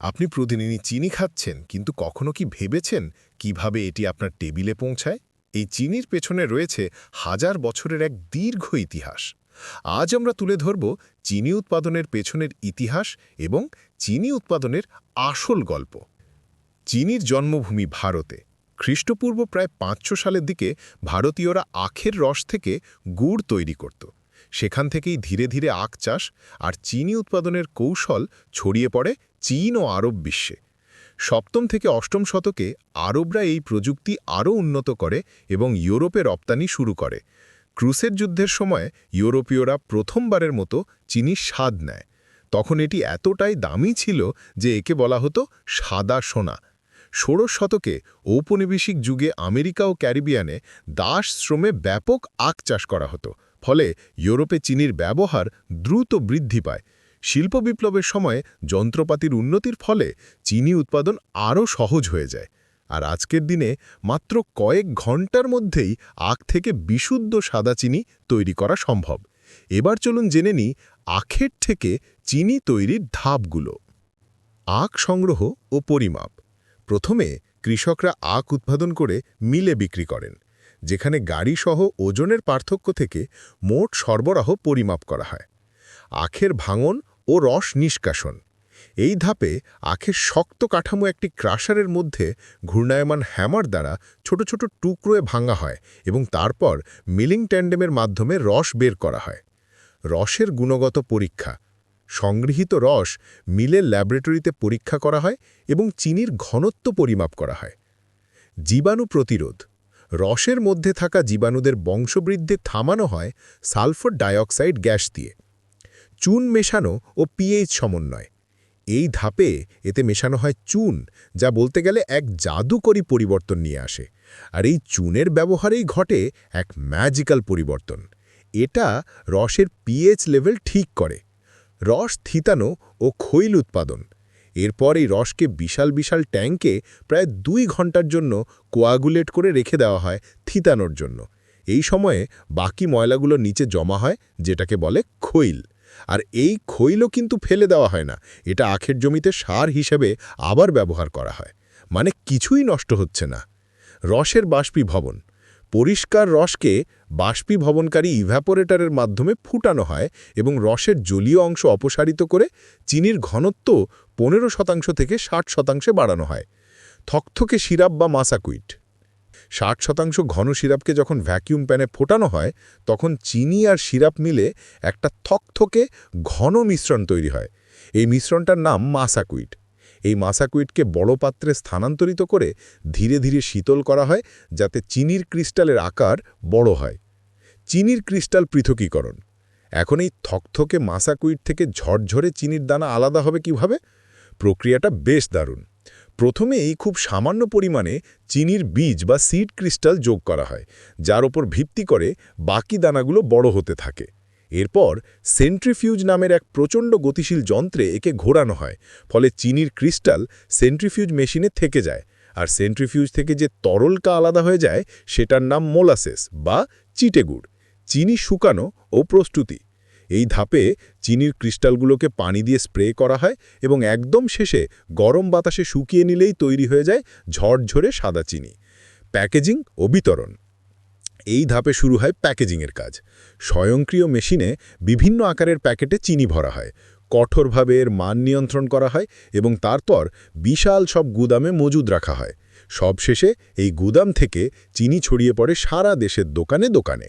আপনি প্রতিদিনই চিনি খাচ্ছেন, কিন্তু কখনো কি ভেবেছেন কিভাবে এটি আপনার টেবিলে পৌঁছায়? এই চিনির পেছনে রয়েছে হাজার বছরের এক দীর্ঘ ইতিহাস। আজ আমরা তুলে ধরব চিনি উৎপাদনের পেছনের ইতিহাস এবং চিনি উৎপাদনের আসল গল্প। চিনির জন্মভূমি ভারতে। খ্রিস্টপূর্ব প্রায় ৫০০ সালের দিকে ভারতীয়রা আখের রস থেকে গুড় তৈরি করত। সেখান থেকেই ধীরে ধীরে আখ চাষ আর চিনি উৎপাদনের কৌশল ছড়িয়ে পড়ে চীন ও আরব বিশ্বে। সপ্তম থেকে অষ্টম শতকে আরবরা এই প্রযুক্তি আরও উন্নত করে এবং ইউরোপে রপ্তানি শুরু করে। ক্রুসের যুদ্ধের সময় ইউরোপীয়রা প্রথমবারের মতো চিনির স্বাদ নেয়। তখন এটি এতটাই দামি ছিল যে একে বলা হতো সাদা সোনা। ষোড়শ শতকে ঔপনিবেশিক যুগে আমেরিকা ও ক্যারিবিয়ানে দাস শ্রমে ব্যাপক আখ চাষ করা হতো, ফলে ইউরোপে চিনির ব্যবহার দ্রুত বৃদ্ধি পায়। শিল্প বিপ্লবের সময় যন্ত্রপাতির উন্নতির ফলে চিনি উৎপাদন আরও সহজ হয়ে যায়। আর আজকের দিনে মাত্র কয়েক ঘন্টার মধ্যেই আখ থেকে বিশুদ্ধ সাদা চিনি তৈরি করা সম্ভব। এবার চলুন জেনে নিই আখের থেকে চিনি তৈরির ধাপগুলো। আখ সংগ্রহ ও পরিমাপ। প্রথমে কৃষকরা আখ উৎপাদন করে মিলে বিক্রি করেন, যেখানে গাড়িসহ ওজনের পার্থক্য থেকে মোট সরবরাহ পরিমাপ করা হয়। আখের ভাঙন ও রস নিষ্কাশন। এই ধাপে আখের শক্ত কাঠামো একটি ক্রাশারের মধ্যে ঘূর্ণায়মান হ্যামার দ্বারা ছোট ছোট টুকরোয় ভাঙা হয় এবং তারপর মিলিং ট্যান্ডেমের মাধ্যমে রস বের করা হয়। রসের গুণগত পরীক্ষা। সংগৃহীত রস মিলের ল্যাবরেটরিতে পরীক্ষা করা হয় এবং চিনির ঘনত্ব পরিমাপ করা হয়। জীবাণু প্রতিরোধ। রসের মধ্যে থাকা জীবাণুদের বংশবৃদ্ধি থামানো হয় সালফার ডাইঅক্সাইড গ্যাস দিয়ে। চুন মেশানো ও পিএইচ সমন্বয়। এই ধাপে এতে মেশানো হয় চুন, যা বলতে গেলে এক জাদুকরী পরিবর্তন নিয়ে আসে। আর এই চুনের ব্যবহারেই ঘটে এক ম্যাজিক্যাল পরিবর্তন। এটা রসের পিএইচ লেভেল ঠিক করে। রস থিতানো ও খৈল উৎপাদন। এরপর এই রসকে বিশাল বিশাল ট্যাঙ্কে প্রায় ২ ঘন্টার জন্য কোয়াগুলেট করে রেখে দেওয়া হয় থিতানোর জন্য। এই সময়ে বাকি ময়লাগুলো নিচে জমা হয়, যেটাকে বলে খৈল। আর এই খৈলও কিন্তু ফেলে দেওয়া হয় না, এটা আখের জমিতে সার হিসেবে আবার ব্যবহার করা হয়। মানে কিছুই নষ্ট হচ্ছে না। রসের বাষ্পীভবন। পরিষ্কার রসকে বাষ্পীভবনকারী ইভ্যাপোরেটরের মাধ্যমে ফুটানো হয় এবং রসের জলীয় অংশ অপসারিত করে চিনির ঘনত্ব ১৫% থেকে ৬০% বাড়ানো হয়। থকথকে সিরাপ বা মাসাকুইট। ৬০% ঘন সিরাপকে যখন ভ্যাকিউম প্যানে ফোটানো হয়, তখন চিনি আর সিরাপ মিলে একটা থকথকে ঘন মিশ্রণ তৈরি হয়। এই মিশ্রণটার নাম মাসাকুইট। এই মাসাকুইটকে বড় পাত্রে স্থানান্তরিত করে ধীরে ধীরে শীতল করা হয়, যাতে চিনির ক্রিস্টালের আকার বড় হয়। চিনির ক্রিস্টাল পৃথকীকরণ। এখন এই থকথকে মাসাকুইট থেকে ঝরঝরে চিনির দানা আলাদা হবে কিভাবে? প্রক্রিয়াটা বেশ দারুণ। প্রথমে এই খুব সামান্য পরিমাণে চিনির বীজ বা সিড ক্রিস্টাল যোগ করা হয়, যার ওপর ভিত্তি করে বাকি দানাগুলো বড় হতে থাকে। এরপর সেন্ট্রিফিউজ নামের এক প্রচণ্ড গতিশীল যন্ত্রে একে ঘোরানো হয়, ফলে চিনির ক্রিস্টাল সেন্ট্রিফিউজ মেশিনে থেকে যায়। আর সেন্ট্রিফিউজ থেকে যে তরলকা আলাদা হয়ে যায়, সেটার নাম মোলাসেস বা চিটেগুড়। চিনি শুকানো ও প্রস্তুতি। এই ধাপে চিনির ক্রিস্টালগুলোকে পানি দিয়ে স্প্রে করা হয় এবং একদম শেষে গরম বাতাসে শুকিয়ে নিলেই তৈরি হয়ে যায় ঝরঝরে সাদা চিনি। প্যাকেজিং ও বিতরণ। এই ধাপে শুরু হয় প্যাকেজিংয়ের কাজ। স্বয়ংক্রিয় মেশিনে বিভিন্ন আকারের প্যাকেটে চিনি ভরা হয়। কঠোরভাবে এর মান নিয়ন্ত্রণ করা হয় এবং তারপর বিশাল সব গুদামে মজুদ রাখা হয়। সবশেষে এই গুদাম থেকে চিনি ছড়িয়ে পড়ে সারা দেশের দোকানে দোকানে।